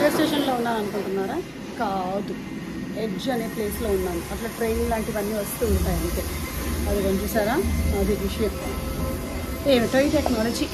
Railway స్టేషన్లో ఉన్నాను అనుకుంటున్నారా? కాదు, ఎడ్జ్ అనే ప్లేస్లో ఉన్నాను. అట్లా ట్రైన్ లాంటివన్నీ వస్తూ ఉంటాయి అంతే. అది కొంచెం చూసారా, అది విషయం. ఏమిటో ఈ టెక్నాలజీ.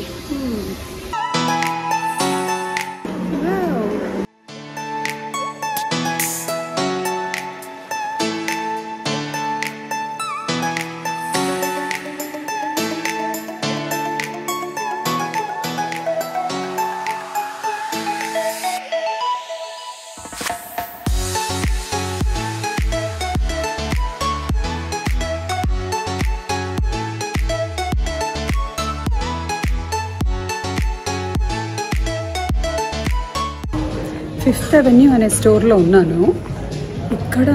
ఫిఫ్త్ అవెన్యూ అనే స్టోర్లో ఉన్నాను. ఇక్కడ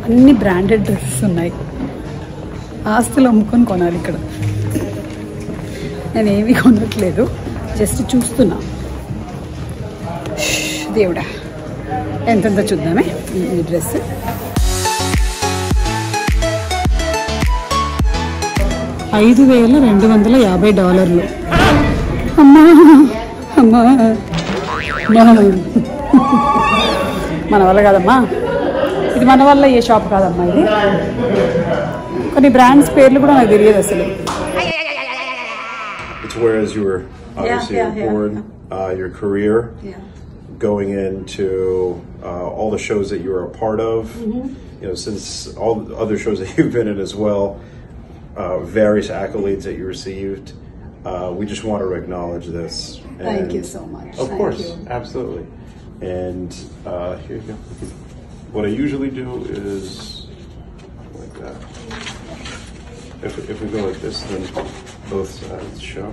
అన్ని బ్రాండెడ్ డ్రెస్సెస్ ఉన్నాయి. ఆస్తులు అమ్ముకొని కొనాలి ఇక్కడ. నేను ఏమీ కొనట్లేదు, జస్ట్ చూస్తున్నా. దేవుడా, ఎంతెంత చూద్దామే ఈ డ్రెస్. $5,250. అమ్మా అమ్మా, మన వల్ల కాదమ్మా, ఇది మన వల్ల ఏ షాప్ కాదమ్మా. ఇది కొన్ని బ్రాండ్స్ పేర్లు కూడా నాకు తెలియదు అసలు. It's whereas you were obviously born, your career, going into all the shows that you were a part of, you know, since all the other shows that you've been in as well, various accolades that you received. We just want to acknowledge this. And thank you so much. Of course, absolutely. And here you go. What I usually do is like that. If we go like this, then both sides show.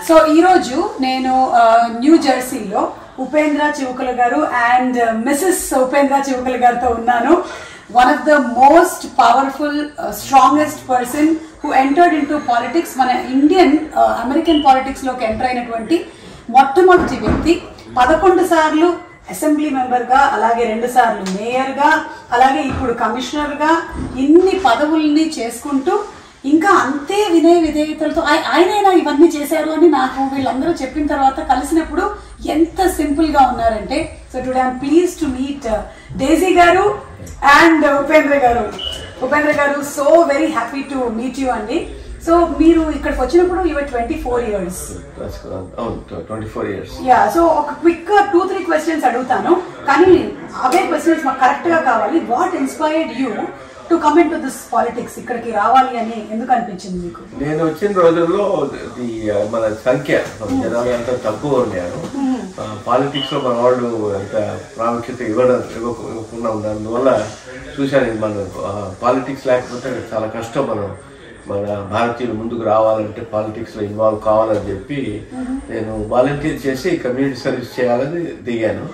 So ఈరోజు నేను new జెర్సీలో Upendra చివుకల గారు and Mrs Upendra చివుకల గారితో ఉన్నాను. One of the most powerful strongest person who entered in to politics. మన Indian American పాలిటిక్స్లోకి enter అయినటువంటి మొట్టమొదటి వ్యక్తి. 11 సార్లు అసెంబ్లీ మెంబర్గా, అలాగే 2 సార్లు మేయర్గా, అలాగే ఇప్పుడు కమిషనర్గా ఇన్ని పదవుల్ని చేసుకుంటూ ఇంకా అంతే వినయ విధేయతలతో ఆయనైనా ఇవన్నీ చేశారు అని నాకు వీళ్ళందరూ చెప్పిన తర్వాత కలిసినప్పుడు ఎంత సింపుల్ గా ఉన్నారంటే. So today I'm please to meet డేజీ గారు అండ్ ఉపేంద్ర గారు. ఉపేంద్ర గారు, so very happy to meet you అండి. సో మీరు ఇక్కడికి వచ్చినప్పుడు your 24 years. 24 years. Yeah, so ఒక క్విక్ 2-3 క్వశ్చన్స్ అడుగుతాను, కానీ అవే క్వశ్చన్స్ మాకు కరెక్ట్ గా కావాలి. What inspired you to come in to this politics? ఇక్కడికి రావాలి అని ఎందుకు అనిపించింది మీకు? నేను వచ్చిన రోజుల్లో మన సంఖ్య జనాలు అంతా తక్కువ ఉన్నారు. పాలిటిక్స్ లో మన వాళ్ళు అంత ప్రాముఖ్యత ఇవ్వకుండా ఉన్నందువల్ల చూశాను. మనం పాలిటిక్స్ లేకపోతే చాలా కష్టం. మన భారతీయులు ముందుకు రావాలంటే పాలిటిక్స్ లో ఇన్వాల్వ్ కావాలని చెప్పి నేను వాలంటీర్ చేసి కమ్యూనిటీ సర్వీస్ చేయాలని దిగాను.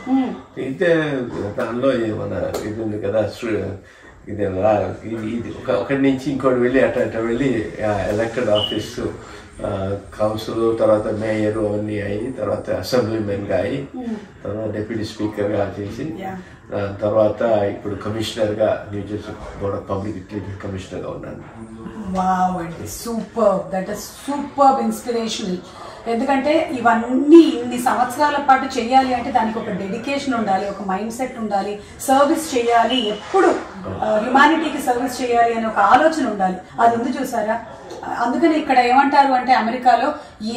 అయితే దానిలో మన ఇది ఉంది కదా, ఇది ఒకటి నుంచి ఇంకోటి వెళ్ళి అట్ట వెళ్ళి ఎలక్టెడ్ ఆఫీస్, కౌన్సిల్, తర్వాత మేయర్ అవన్నీ అయ్యి, తర్వాత అసెంబ్లీమెన్గా అయ్యి, తర్వాత డిప్యూటీ స్పీకర్గా చేసి, తర్వాత ఇప్పుడు కమిషనర్గా new Jersey board of public utility కమిషనర్గా ఉన్నాను. వావ్ అండి, super. That is super inspirational. ఎందుకంటే ఇవన్నీ ఇన్ని సంవత్సరాల పాటు చేయాలి అంటే దానికి ఒక డెడికేషన్ ఉండాలి, ఒక మైండ్ సెట్ ఉండాలి, సర్వీస్ చేయాలి, ఎప్పుడు హ్యుమానిటీకి సర్వీస్ చేయాలి అనే ఒక ఆలోచన ఉండాలి. అది ఉంది చూసారా. అందుకని ఇక్కడ ఏమంటారు అంటే అమెరికాలో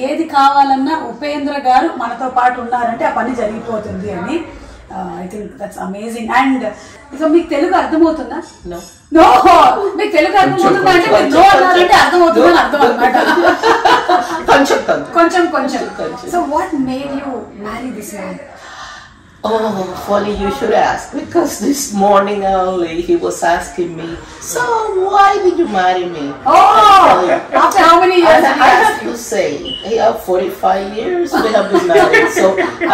ఏది కావాలన్నా ఉపేంద్ర గారు మనతో పాటు ఉన్నారంటే ఆ పని జరిగిపోతుంది అని. I think that's amazing. And so మీకు తెలుగు అర్థమవుతుందా? నో, మీకు తెలుగు అర్థమవుతుందా అంటే మీరు నో అన్నారంటే అర్థమవుతుందని అర్థం అనమాట. కొంచెం కొంచెం. So what made you marry this man? Oh, funny you should ask, because this morning only he was asking me, so why did you marry me? Oh, after how many years? And I have to say, 45 years we have been married. So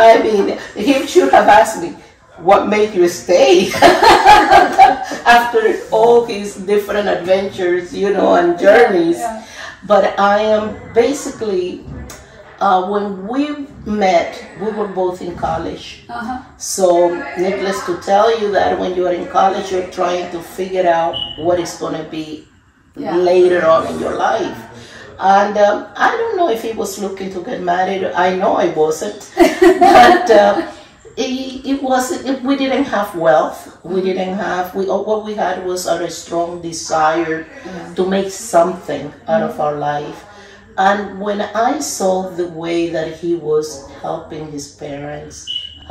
I mean, he should have asked me, what made you stay? After all his different adventures, you know, and journeys. Yeah. But I am basically when we met, we were both in college. So, needless to tell you that when you are in college, you're trying to figure out what is going to be later on in your life. And I don't know if he was looking to get married. I know I wasn't. But it wasn't. We didn't have wealth. We didn't have. What we had was a strong desire to make something out of our life. And when I saw the way that he was helping his parents,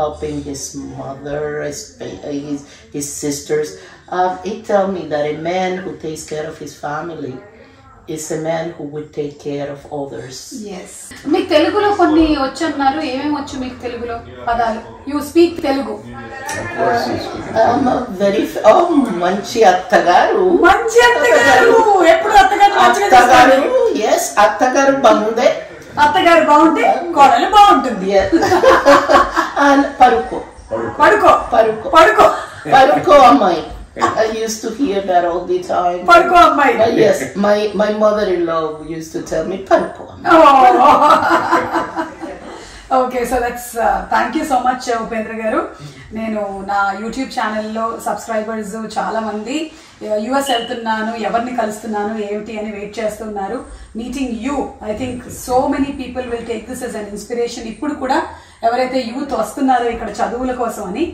helping his mother, his sisters, it told me that a man who takes care of his family is a man who would take care of others. Yes. మీకు తెలుగులో కొన్ని వచ్చన్నారు. ఏమేమి వచ్చు మీకు తెలుగులో పదాలు? You speak Telugu. Very మంచి అత్తగారు. మంచి అత్తగారు. ఎప్పుడు అత్తగారు? Yes, అత్తగారు బాగుందే. అత్తగారు బాగుంటే కోడలు బాగుంటుంది. And పరుకో. పడుకో. పరుకో. పడుకో. పరుకో అమ్మాయి. I used to hear that all the time. Parko ammai. Yes, my mother-in-law used to tell me Parko. Okay, so that's thank you so much Upendra garu. Nenu na YouTube channel lo subscribers chaala mandi US వెళ్తున్నాను, ఎవర్ని కలుస్తున్నాను, ఏమిటి అని wait చేస్తున్నారు. Meeting you, I think so many people will take this as an inspiration. ఇప్పుడు కూడా ఎవరైతే youth వస్తున్నారో ఇక్కడ చదువుల కోసం అని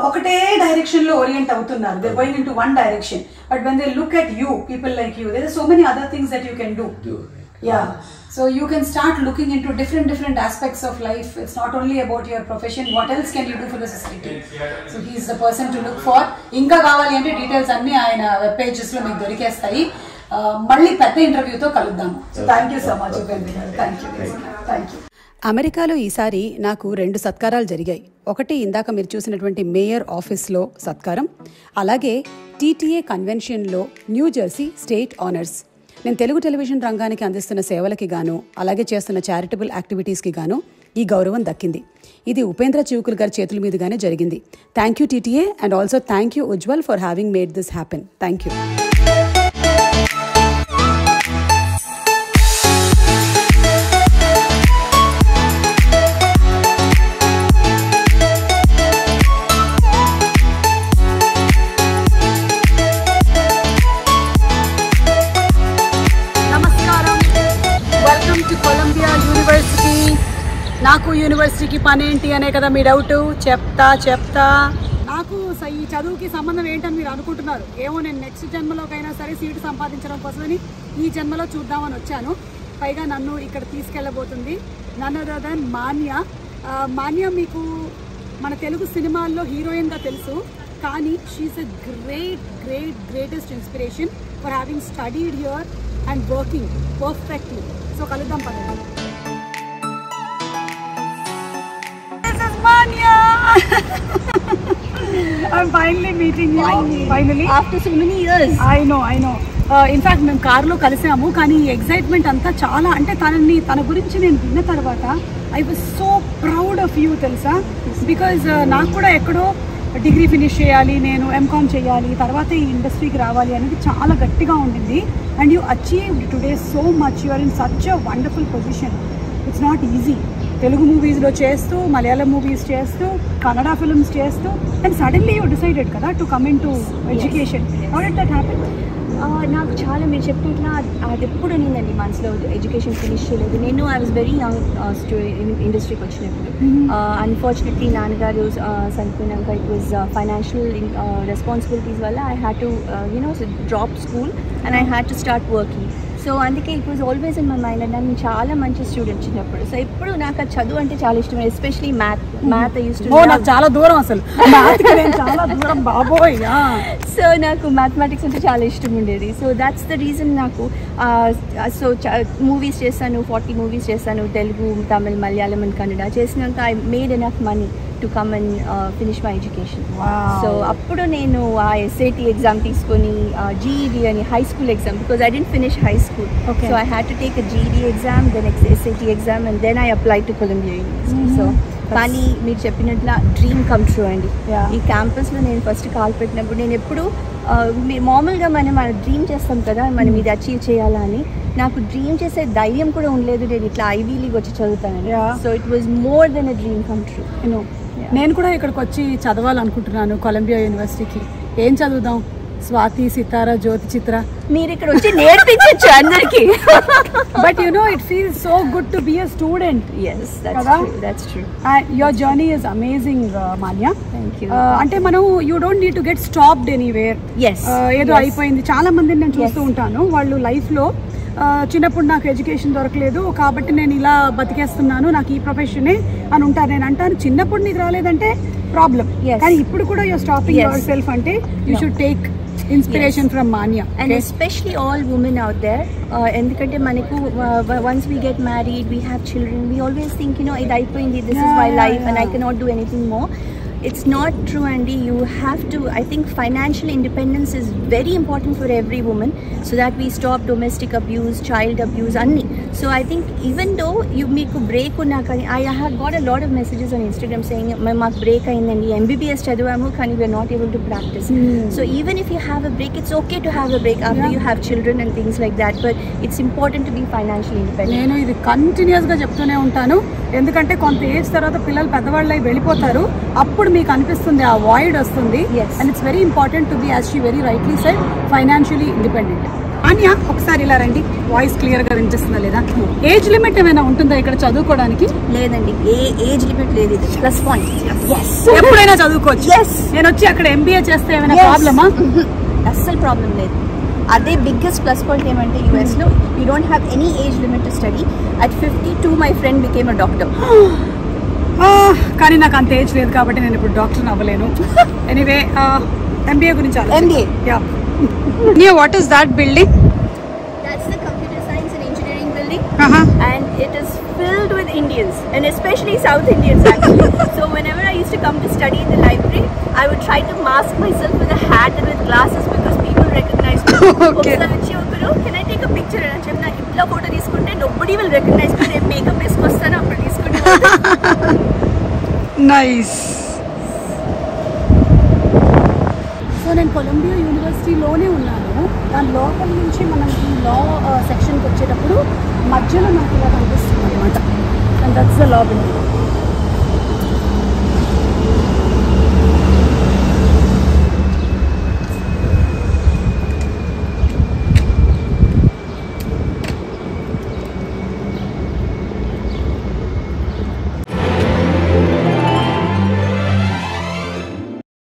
ఒకటే డైరెక్షన్ లో ఓరియంట్ అవుతున్నారు. They going into one direction. But when they look at you, people like you, there are so many other things that you can do. Yeah, so you can start looking into different aspects of life. It's not only about your profession. What else can you do for the society? So he is the person to look for. Inga kavali ante details anni ayana web pages lo meeku dorikestayi. Malli pedda interview tho kaluddamu. So thank you so much Upendra. Thank you. అమెరికాలో ఈసారి నాకు 2 సత్కారాలు జరిగాయి. ఒకటి ఇందాక మీరు చూసినటువంటి mayor ఆఫీస్లో సత్కారం, అలాగే టీటీఏ కన్వెన్షన్లో న్యూ జెర్సీ స్టేట్ ఆనర్స్. నేను తెలుగు టెలివిజన్ రంగానికి అందిస్తున్న సేవలకి గాను, అలాగే చేస్తున్న చారిటబుల్ యాక్టివిటీస్కి గాను ఈ గౌరవం దక్కింది. ఇది ఉపేంద్ర చివుకుల్ గారి చేతుల మీదుగానే జరిగింది. Thank you TTA and also thank you Ujjwal for having made this happen. Thank you. నాకు యూనివర్సిటీకి పనేంటి అనే కదా మీ డౌట్. చెప్తా నాకు ఈ చదువుకి సంబంధం ఏంటని మీరు అనుకుంటున్నారు. ఏమో నేను నెక్స్ట్ జన్మలోకైనా సరే సీటు సంపాదించడం కోసమని ఈ జన్మలో చూద్దామని వచ్చాను. పైగా నన్ను ఇక్కడ తీసుకెళ్ళబోతుంది none other then Manya. Manya మీకు మన తెలుగు సినిమాల్లో హీరోయిన్గా తెలుసు, కానీ she is a greatest inspiration for having studied here and working perfectly. So కలుద్దాం పదండి. Manya! I'm finally meeting you. Finally. After so many years. I know. In fact, మేము కార్లో కలిసాము, కానీ ఎగ్జైట్మెంట్ అంతా చాలా, అంటే తన గురించి నేను విన్న తర్వాత I was so proud of you తెలుసా. బికాజ్ నాకు కూడా ఎక్కడో డిగ్రీ ఫినిష్ చేయాలి, నేను ఎంకామ్ చేయాలి, తర్వాత ఈ ఇండస్ట్రీకి రావాలి అనేది చాలా గట్టిగా ఉండింది. And you achieved today so much. You are in such a wonderful position. It's not easy. Telugu మూవీస్లో చేస్తూ, మలయాళం మూవీస్ చేస్తూ, కన్నడ ఫిల్మ్స్ చేస్తూ, అండ్ సడన్లీ యూ డిసైడెడ్ కదా to come into education. How did that happen? నాకు చాలా మీరు చెప్పినట్లా అది ఎప్పుడు ఉండిందండి మనసులో. ఎడ్యుకేషన్ ఫినిష్ చేయలేదు నేను. ఐ వాజ్ వెరీ యంగ్ ఇండస్ట్రీకి వచ్చినప్పుడు. అన్ఫార్చునేట్లీ నాన్నగారు చనిపోయినాక ఇట్ వాజ్ ఫైనాన్షియల్ రెస్పాన్సిబిలిటీస్ వల్ల I had to drop school and I had to start working. So అందుకే it was always in my mind. And నేను చాలా మంచి స్టూడెంట్ చిన్నప్పుడు. సో ఇప్పుడు నాకు ఆ చదువు అంటే చాలా ఇష్టం, ఎస్పెషలీ మ్యాథ్ యూస్ టు. నాకు చాలా దూరం అసలు, చాలా దూరం బాబోయ్. సో నాకు మ్యాథమెటిక్స్ అంటే చాలా ఇష్టం ఉండేది. సో దాట్స్ ద రీజన్ నాకు. సో మూవీస్ చేస్తాను, 40 మూవీస్ చేస్తాను, తెలుగు, తమిళ్, మలయాళం అండ్ కన్నడ. చేసినాక I made enough money to come and finish my education. So అప్పుడు నేను ఆ SAT ఎగ్జామ్ తీసుకొని, GED అని high school exam, because I didn't finish high school. So I had to take a GED exam, then SAT exam, and then I applied to Columbia University. So కానీ మీరు చెప్పినట్ల dream come true అండి. ఈ క్యాంపస్లో నేను first call పెట్టినప్పుడు నేను ఎప్పుడు మామూలుగా మన డ్రీమ్ చేస్తాం కదా, మనం ఇది అచీవ్ చేయాలని. నాకు డ్రీమ్ చేసే ధైర్యం కూడా ఉండలేదు. నేను ఇట్లా ఐవీ లీగ్ వచ్చి చదువుతానని. So it was more than a dream come true. నేను కూడా ఇక్కడికి వచ్చి చదవాలనుకుంటున్నాను కొలంబియా యూనివర్సిటీకి. ఏం చదువుదాం? స్వాతి, సితార, జ్యోతి, చిత్ర. మీరు ఇక్కడ వచ్చి నేర్పించచ్చు అందరికి. But you know it feels so good to be a student. yes that's true. your journey is amazing, Manya. Thank you. అంటే మనం you don't need to get stopped anywhere. yes ఏదో అయిపోయింది. చాలా మందిని నేను చూస్తూ ఉంటాను, వాళ్ళు లైఫ్ లో చిన్నప్పుడు నాకు ఎడ్యుకేషన్ దొరకలేదు కాబట్టి నేను ఇలా బతికేస్తున్నాను, నాకు ఈ ప్రొఫెషనే అని ఉంటారు. నేను అంటాను చిన్నప్పుడు నీకు రాలేదంటే ప్రాబ్లం, కానీ ఇప్పుడు కూడా యూర్ స్టాపింగ్ యువర్ సెల్ఫ్ అంటే you should take inspiration from Manya. And especially all women out there. ఎందుకంటే మనకు once we get married, we have children, we always think ఇది అయిపోయింది, this is my life and I cannot do anything more. It's not true, Andy. You have to, I think financial independence is very important for every woman so that we stop domestic abuse, child abuse, anni. So I think even though you make a break unna kani, I have got a lot of messages on Instagram saying maak break ayindandi, MBBS chadavamu kani we are not able to practice. So even if you have a break, it's okay to have a break after you have children and things like that, but it's important to be financially independent. నేను ఇది continuous గా చెప్తూనే ఉంటాను, ఎందుకంటే కొంత age తర్వాత పిల్లలు పెద్దవాళ్ళై వెళ్ళిపోతారు, అప్పుడు మీకు అనిపిస్తుంది ఆ వాయిడ్ వస్తుంది. And it's very important to be, as she very rightly said, financially independent. అన్య ఒకసారి ఇలా రండి, వాయిస్ క్లియర్ గా వినిపిస్తుందా లేదా? ఏజ్ లిమిట్ ఏమైనా ఉంటుందా ఇక్కడ చదువుకోవడానికి? లేదండి, ఏ ఏజ్ లిమిట్ లేదు. ఇది ప్లస్ పాయింట్, ఎప్పుడైనా చదువుకోవచ్చు. నేను వచ్చి అక్కడ MBA చేస్తే ఏమైనా ప్రాబ్లమా? అస్సలు ప్రాబ్లం లేదు. అదే బిగ్గెస్ట్ ప్లస్ పాయింట్ ఏమంటే యూఎస్లో you don't have any age limit to study. At 52 my friend became a doctor. కానీ నాకు అంత ఏజ్ లేదు కాబట్టి నేను ఇప్పుడు డాక్టర్ అవ్వలేను. ఎనీవే, MBA గురించి what is that building? That's the computer science and engineering building. And it is filled with Indians, and especially South Indians actually. So whenever I used to come to study in the library, I would try to mask myself with a hat and with glasses because people recognize me. Okay. Can I take a picture? And I said, "Itla photo తీసుకుంటే nobody will recognize me. నేను makeup వేసుకొస్తాను అప్పుడు తీసుకుంటే." Nice. So నేను Colombia యూనివర్సిటీలోనే ఉన్నాను. దాని లోపల నుంచి మనం ఈ లా సెక్షన్కి వచ్చేటప్పుడు మధ్యలో మనకి ఇలా కనిపిస్తుంది అనమాట. And that's the law building.